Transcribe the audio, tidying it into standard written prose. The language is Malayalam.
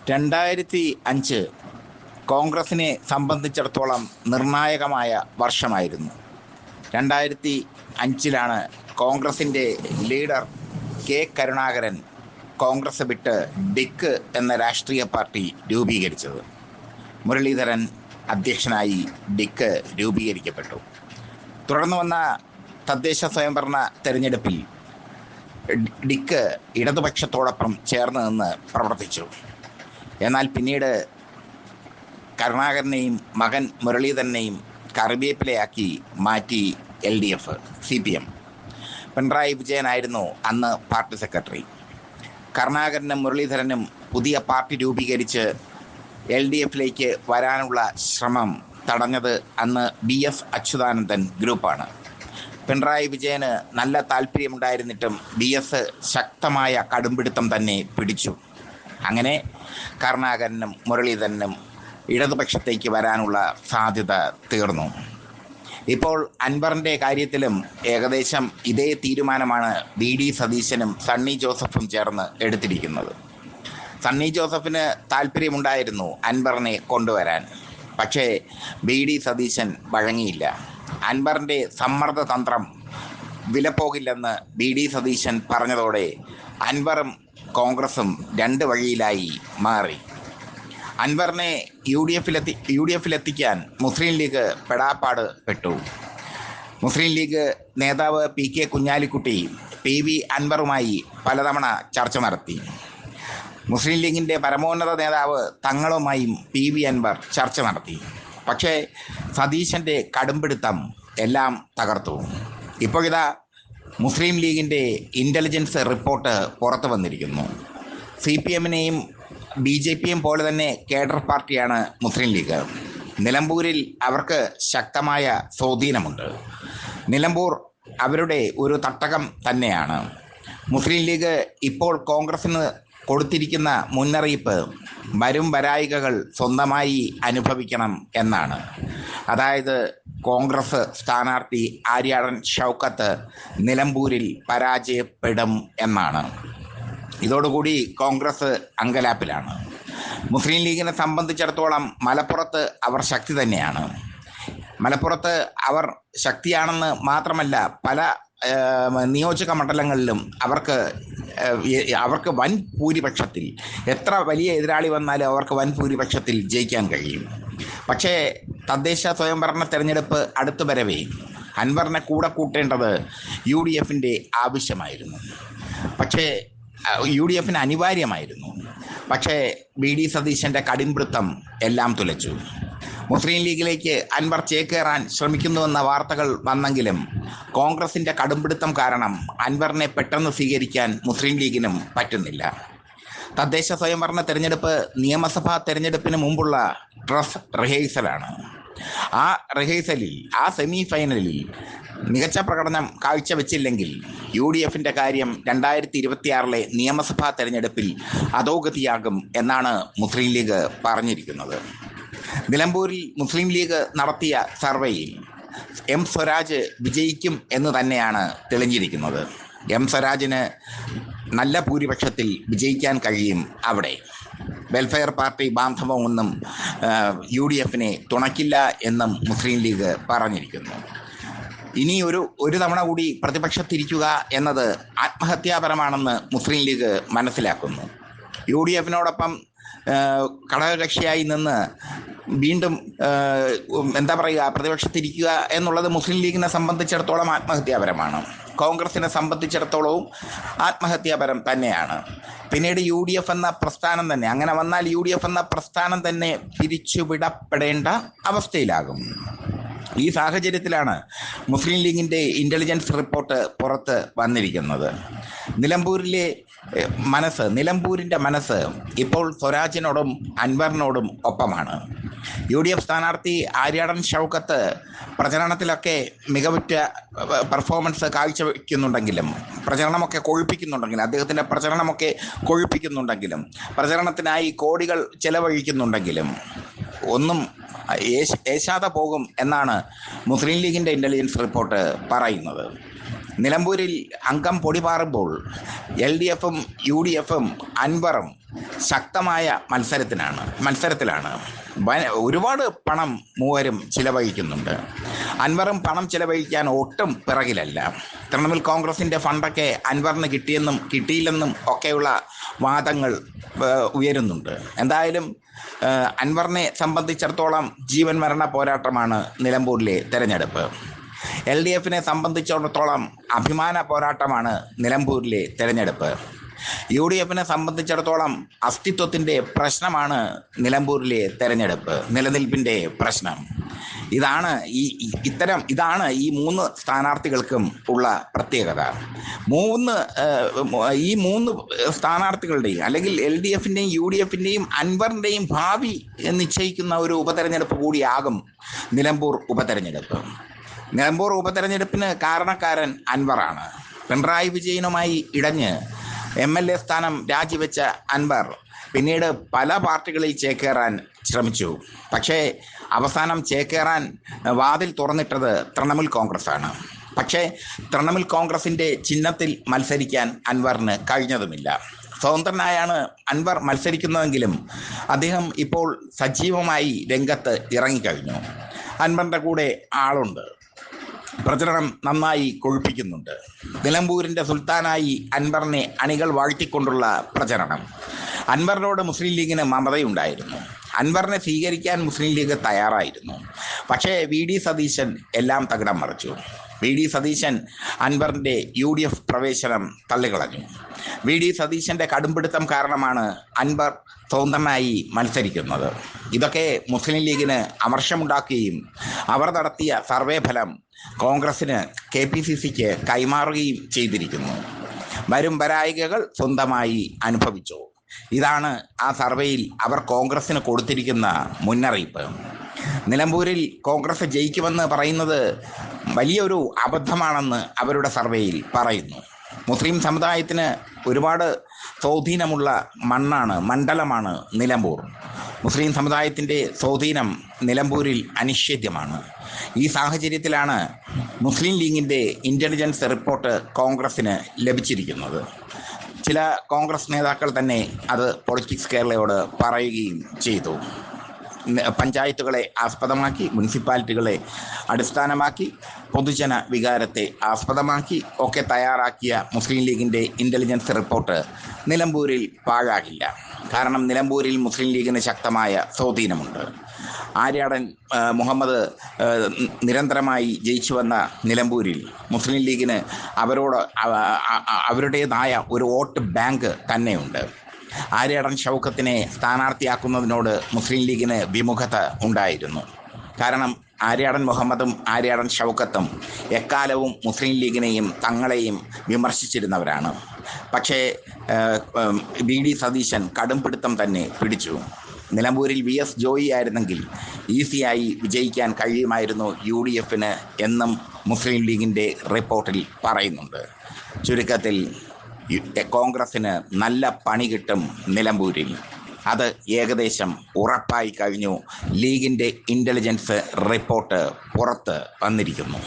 2005 കോൺഗ്രസിനെ സംബന്ധിച്ചിടത്തോളം നിർണായകമായ വർഷമായിരുന്നു. 2005 കോൺഗ്രസിൻ്റെ ലീഡർ കെ കരുണാകരൻ കോൺഗ്രസ് വിട്ട് ഡിക്ക് എന്ന രാഷ്ട്രീയ പാർട്ടി രൂപീകരിച്ചത്. മുരളീധരൻ അധ്യക്ഷനായി ഡിക്ക് രൂപീകരിക്കപ്പെട്ടു. തുടർന്ന് വന്ന തദ്ദേശ സ്വയംഭരണ തെരഞ്ഞെടുപ്പിൽ ഡിക്ക് ഇടതുപക്ഷത്തോടൊപ്പം ചേർന്ന് നിന്ന് പ്രവർത്തിച്ചു. എന്നാൽ പിന്നീട് കരുണാകരനെയും മകൻ മുരളീധരനെയും കറിവേപ്പിലയാക്കി മാറ്റി LDF CPM. പിണറായി വിജയനായിരുന്നു അന്ന് പാർട്ടി സെക്രട്ടറി. കരുണാകരനും മുരളീധരനും പുതിയ പാർട്ടി രൂപീകരിച്ച് LDFിലേക്ക് വരാനുള്ള ശ്രമം തടഞ്ഞത് അന്ന് BS അച്യുതാനന്ദൻ ഗ്രൂപ്പാണ്. പിണറായി വിജയന് നല്ല താല്പര്യമുണ്ടായിരുന്നിട്ടും BS ശക്തമായ കടുംപിടുത്തം തന്നെ പിടിച്ചു. അങ്ങനെ കരുണാകരനും മുരളീധരനും ഇടതുപക്ഷത്തേക്ക് വരാനുള്ള സാധ്യത തീർന്നു. ഇപ്പോൾ അൻവറിൻ്റെ കാര്യത്തിലും ഏകദേശം ഇതേ തീരുമാനമാണ് VD സതീശനും സണ്ണി ജോസഫും ചേർന്ന് എടുത്തിരിക്കുന്നത്. സണ്ണി ജോസഫിന് താല്പര്യമുണ്ടായിരുന്നു അൻവറിനെ കൊണ്ടുവരാൻ. പക്ഷേ VD സതീശൻ വഴങ്ങിയില്ല. അൻവറിൻ്റെ സമ്മർദ്ദ തന്ത്രം വിലപ്പോകില്ലെന്ന് VD സതീശൻ പറഞ്ഞതോടെ അൻവറും കോൺഗ്രസും രണ്ട് വഴിയിലായി മാറി. അൻവറിനെ UDFിലെത്തിക്കാൻ മുസ്ലിം ലീഗ് പെടാപ്പാട് പെട്ടു. മുസ്ലിം ലീഗ് നേതാവ് PK കുഞ്ഞാലിക്കുട്ടി PV അൻവറുമായി പലതവണ ചർച്ച നടത്തി. മുസ്ലിം ലീഗിൻ്റെ പരമോന്നത നേതാവ് തങ്ങളുമായും PV അൻവർ ചർച്ച നടത്തി. പക്ഷേ സതീശൻ്റെ കടുംപിടുത്തം എല്ലാം തകർത്തു. ഇപ്പോഴിതാ മുസ്ലിം ലീഗിൻ്റെ ഇൻ്റലിജൻസ് റിപ്പോർട്ട് പുറത്തു വന്നിരിക്കുന്നു. CPMനെയും BJPയും പോലെ തന്നെ കേഡർ പാർട്ടിയാണ് മുസ്ലിം ലീഗ്. നിലമ്പൂരിൽ അവർക്ക് ശക്തമായ സ്വാധീനമുണ്ട്. നിലമ്പൂർ അവരുടെ ഒരു തട്ടകം തന്നെയാണ്. മുസ്ലിം ലീഗ് ഇപ്പോൾ കോൺഗ്രസിന് കൊടുത്തിരിക്കുന്ന മുന്നറിയിപ്പ് വരും വരായികകൾ സ്വന്തമായി അനുഭവിക്കണം എന്നാണ്. അതായത് കോൺഗ്രസ് സ്ഥാനാർത്ഥി ആര്യാടൻ ഷൗക്കത്ത് നിലമ്പൂരിൽ പരാജയപ്പെടും എന്നാണ്. ഇതോടുകൂടി കോൺഗ്രസ് അങ്കലാപ്പിലാണ്. മുസ്ലിം ലീഗിനെ സംബന്ധിച്ചിടത്തോളം മലപ്പുറത്ത് അവർ ശക്തി തന്നെയാണ്. മലപ്പുറത്ത് അവർ ശക്തിയാണെന്ന് മാത്രമല്ല, പല നിയോജക മണ്ഡലങ്ങളിലും അവർക്ക് വൻ ഭൂരിപക്ഷത്തിൽ, എത്ര വലിയ എതിരാളി വന്നാലും അവർക്ക് വൻ ഭൂരിപക്ഷത്തിൽ ജയിക്കാൻ കഴിയും. പക്ഷേ തദ്ദേശ സ്വയംഭരണ തെരഞ്ഞെടുപ്പ് അടുത്തു വരവേ അൻവറിനെ കൂടെ കൂട്ടേണ്ടത് UDFിൻ്റെ ആവശ്യമായിരുന്നു. പക്ഷേ UDFിന് അനിവാര്യമായിരുന്നു. പക്ഷേ VD സതീശൻ്റെ കടുംപിടുത്തം എല്ലാം തുലച്ചു. മുസ്ലിം ലീഗിലേക്ക് അൻവർ ചേക്കേറാൻ ശ്രമിക്കുന്നുവെന്ന വാർത്തകൾ വന്നെങ്കിലും കോൺഗ്രസിൻ്റെ കടുംപിടുത്തം കാരണം അൻവറിനെ പെട്ടെന്ന് സ്വീകരിക്കാൻ മുസ്ലിം ലീഗിനും പറ്റുന്നില്ല. തദ്ദേശ സ്വയംഭരണ തെരഞ്ഞെടുപ്പ് നിയമസഭാ തെരഞ്ഞെടുപ്പിന് മുമ്പുള്ള ഡ്രസ് റിഹേഴ്സലാണ്. ആ റിഹേഴ്സലിൽ, ആ സെമി ഫൈനലിൽ മികച്ച പ്രകടനം കാഴ്ചവെച്ചില്ലെങ്കിൽ UDFിൻ്റെ കാര്യം 2026 നിയമസഭാ തെരഞ്ഞെടുപ്പിൽ അധോഗതിയാകും എന്നാണ് മുസ്ലിം ലീഗ് പറഞ്ഞിരിക്കുന്നത്. നിലമ്പൂരിൽ മുസ്ലിം ലീഗ് നടത്തിയ സർവേയിൽ M സ്വരാജ് വിജയിക്കും എന്ന് തന്നെയാണ് തെളിഞ്ഞിരിക്കുന്നത്. M സ്വരാജിന് നല്ല ഭൂരിപക്ഷത്തിൽ വിജയിക്കാൻ കഴിയും. അവിടെ വെൽഫെയർ പാർട്ടി ബാന്ധവമൊന്നും UDFിനെ തുണയ്ക്കില്ല എന്നും മുസ്ലിം ലീഗ് പറഞ്ഞിരിക്കുന്നു. ഇനി ഒരു തവണ കൂടി പ്രതിപക്ഷത്തിരിക്കുക എന്നത് ആത്മഹത്യാപരമാണെന്ന് മുസ്ലിം ലീഗ് മനസ്സിലാക്കുന്നു. UDFിനോടൊപ്പം ഘടകകക്ഷിയായി നിന്ന് വീണ്ടും പ്രതിപക്ഷത്തിരിക്കുക എന്നുള്ളത് മുസ്ലിം ലീഗിനെ സംബന്ധിച്ചിടത്തോളം ആത്മഹത്യാപരമാണ്. കോൺഗ്രസിനെ സംബന്ധിച്ചിടത്തോളവും ആത്മഹത്യാപരം തന്നെയാണ്. പിന്നീട് UDF എന്ന പ്രസ്ഥാനം തന്നെ, അങ്ങനെ വന്നാൽ UDF എന്ന പ്രസ്ഥാനം തന്നെ പിരിച്ചുവിടപ്പെടേണ്ട അവസ്ഥയിലാകും. ഈ സാഹചര്യത്തിലാണ് മുസ്ലിം ലീഗിൻ്റെ ഇൻ്റലിജൻസ് റിപ്പോർട്ട് പുറത്ത് വന്നിരിക്കുന്നത്. നിലമ്പൂരിൻ്റെ മനസ്സ് ഇപ്പോൾ സ്വരാജിനോടും അൻവറിനോടും ഒപ്പമാണ്. UDF സ്ഥാനാർത്ഥി ആര്യാടൻ ഷൗക്കത്ത് പ്രചരണത്തിലൊക്കെ മികവുറ്റ പെർഫോമൻസ് കാഴ്ചവെക്കുന്നുണ്ടെങ്കിലും, അദ്ദേഹത്തിൻ്റെ പ്രചരണമൊക്കെ കൊഴുപ്പിക്കുന്നുണ്ടെങ്കിലും, പ്രചരണത്തിനായി കോടികൾ ചെലവഴിക്കുന്നുണ്ടെങ്കിലും ഒന്നും ഏശാതെ പോകും എന്നാണ് മുസ്ലിം ലീഗിൻ്റെ ഇൻ്റലിജൻസ് റിപ്പോർട്ട് പറയുന്നത്. നിലമ്പൂരിൽ അംഗം പൊടിപാറുമ്പോൾ LDFും UDFും അൻവറും ശക്തമായ മത്സരത്തിലാണ്. ഒരുപാട് പണം മൂവരും ചിലവഴിക്കുന്നുണ്ട്. അൻവറും പണം ചിലവഴിക്കാൻ ഒട്ടും പിറകിലല്ല. തൃണമൂൽ കോൺഗ്രസിൻ്റെ ഫണ്ടൊക്കെ അൻവറിന് കിട്ടിയില്ലെന്നും ഒക്കെയുള്ള വാദങ്ങൾ ഉയരുന്നുണ്ട്. എന്തായാലും അൻവറിനെ സംബന്ധിച്ചിടത്തോളം ജീവൻ മരണ പോരാട്ടമാണ് നിലമ്പൂരിലെ തെരഞ്ഞെടുപ്പ്. LDFിനെ സംബന്ധിച്ചിടത്തോളം അഭിമാന പോരാട്ടമാണ് നിലമ്പൂരിലെ തെരഞ്ഞെടുപ്പ്. UDFിനെ സംബന്ധിച്ചിടത്തോളം അസ്തിത്വത്തിൻ്റെ പ്രശ്നമാണ് നിലമ്പൂരിലെ തെരഞ്ഞെടുപ്പ്, നിലനിൽപ്പിൻ്റെ പ്രശ്നം. ഇതാണ് ഈ മൂന്ന് സ്ഥാനാർത്ഥികൾക്കും ഉള്ള പ്രത്യേകത. ഈ മൂന്ന് സ്ഥാനാർത്ഥികളുടെയും അല്ലെങ്കിൽ LDFിൻ്റെയും UDFിൻ്റെയും അൻവറിൻ്റെയും ഭാവി നിശ്ചയിക്കുന്ന ഒരു ഉപതെരഞ്ഞെടുപ്പ് കൂടിയാകും നിലമ്പൂർ ഉപതെരഞ്ഞെടുപ്പ്. നിലമ്പൂർ ഉപതെരഞ്ഞെടുപ്പിന് കാരണക്കാരൻ അൻവറാണ്. പിണറായി വിജയനുമായി ഇടഞ്ഞ് MLA സ്ഥാനം രാജിവെച്ച അൻവർ പിന്നീട് പല പാർട്ടികളിൽ ചേക്കേറാൻ ശ്രമിച്ചു. പക്ഷേ അവസാനം ചേക്കേറാൻ വാതിൽ തുറന്നിട്ടത് തൃണമൂൽ കോൺഗ്രസ്സാണ്. പക്ഷേ തൃണമൂൽ കോൺഗ്രസിൻ്റെ ചിഹ്നത്തിൽ മത്സരിക്കാൻ അൻവറിന് കഴിഞ്ഞതുമില്ല. സ്വതന്ത്രനായാണ് അൻവർ മത്സരിക്കുന്നതെങ്കിലും അദ്ദേഹം ഇപ്പോൾ സജീവമായി രംഗത്ത് ഇറങ്ങിക്കഴിഞ്ഞു. അൻവറിൻ്റെ കൂടെ ആളുണ്ട്. പ്രചരണം നന്നായി കൊഴുപ്പിക്കുന്നുണ്ട്. നിലമ്പൂരിൻ്റെ സുൽത്താനായി അൻവറിനെ അണികൾ വാഴ്ത്തിക്കൊണ്ടുള്ള പ്രചരണം. അൻവറിനോട് മുസ്ലിം ലീഗിന് മമതയുണ്ടായിരുന്നു. അൻവറിനെ സ്വീകരിക്കാൻ മുസ്ലിം ലീഗ് തയ്യാറായിരുന്നു. പക്ഷേ VD സതീശൻ എല്ലാം തകിടം മറിച്ചു. VD സതീശൻ അൻവറിൻ്റെ UDF പ്രവേശനം തള്ളിക്കളഞ്ഞു. VD സതീശൻ്റെ കടുംപിടുത്തം കാരണമാണ് അൻവർ സ്വതന്ത്രനായി മത്സരിക്കുന്നത്. ഇതൊക്കെ മുസ്ലിം ലീഗിന് അമർഷമുണ്ടാക്കുകയും അവർ നടത്തിയ സർവേ ഫലം കോൺഗ്രസിന് KPCCക്ക് കൈമാറുകയും ചെയ്തിരിക്കുന്നു. വരും വരായികകൾ സ്വന്തമായി അനുഭവിച്ചു. ഇതാണ് ആ സർവേയിൽ അവർ കോൺഗ്രസിന് കൊടുത്തിരിക്കുന്ന മുന്നറിയിപ്പ്. നിലമ്പൂരിൽ കോൺഗ്രസ് ജയിക്കുമെന്ന് പറയുന്നത് വലിയൊരു അബദ്ധമാണെന്ന് അവരുടെ സർവേയിൽ പറയുന്നു. മുസ്ലിം സമുദായത്തിന് ഒരുപാട് സ്വാധീനമുള്ള മണ്ഡലമാണ് നിലമ്പൂർ. മുസ്ലിം സമുദായത്തിൻ്റെ സ്വാധീനം നിലമ്പൂരിൽ അനിഷേധ്യമാണ്. ഈ സാഹചര്യത്തിലാണ് മുസ്ലിം ലീഗിൻ്റെ ഇൻ്റലിജൻസ് റിപ്പോർട്ട് കോൺഗ്രസ്സിന് ലഭിച്ചിരിക്കുന്നത്. ചില കോൺഗ്രസ് നേതാക്കൾ തന്നെ അത് പൊളിറ്റിക്സ് കേരളയോട് പറയുകയും ചെയ്തു. പഞ്ചായത്തുകളെ ആസ്പദമാക്കി, മുനിസിപ്പാലിറ്റികളെ അടിസ്ഥാനമാക്കി, പൊതുജന വികാരത്തെ ആസ്പദമാക്കി ഒക്കെ തയ്യാറാക്കിയ മുസ്ലിം ലീഗിൻ്റെ ഇൻ്റലിജൻസ് റിപ്പോർട്ട് നിലമ്പൂരിൽ പാഴാകില്ല. കാരണം നിലമ്പൂരിൽ മുസ്ലിം ലീഗിന് ശക്തമായ സ്വാധീനമുണ്ട്. ആര്യാടൻ മുഹമ്മദ് നിരന്തരമായി ജയിച്ചു വന്ന നിലമ്പൂരിൽ മുസ്ലിം ലീഗിന് അവരുടേതായ ഒരു വോട്ട് ബാങ്ക് തന്നെയുണ്ട്. ആര്യാടൻ ഷൗക്കത്തിനെ സ്ഥാനാർത്ഥിയാക്കുന്നതിനോട് മുസ്ലിം ലീഗിന് വിമുഖത ഉണ്ടായിരുന്നു. കാരണം ആര്യാടൻ മുഹമ്മദും ആര്യാടൻ ഷൗക്കത്തും എക്കാലവും മുസ്ലിം ലീഗിനെയും തങ്ങളെയും വിമർശിച്ചിരുന്നവരാണ്. പക്ഷേ VD സതീശൻ കടുംപിടുത്തം തന്നെ പിടിച്ചു. നിലമ്പൂരിൽ VS ജോയി ആയിരുന്നെങ്കിൽ ഈസിയായി വിജയിക്കാൻ കഴിയുമായിരുന്നു UDFന് എന്നും മുസ്ലിം ലീഗിൻ്റെ റിപ്പോർട്ടിൽ പറയുന്നുണ്ട്. ചുരുക്കത്തിൽ കോൺഗ്രസ്സിന് നല്ല പണി കിട്ടും നിലമ്പൂരിൽ. അത് ഏകദേശം ഉറപ്പായി കഴിഞ്ഞു. ലീഗിൻ്റെ ഇൻ്റലിജൻസ് റിപ്പോർട്ട് പുറത്ത് വന്നിരിക്കുന്നു.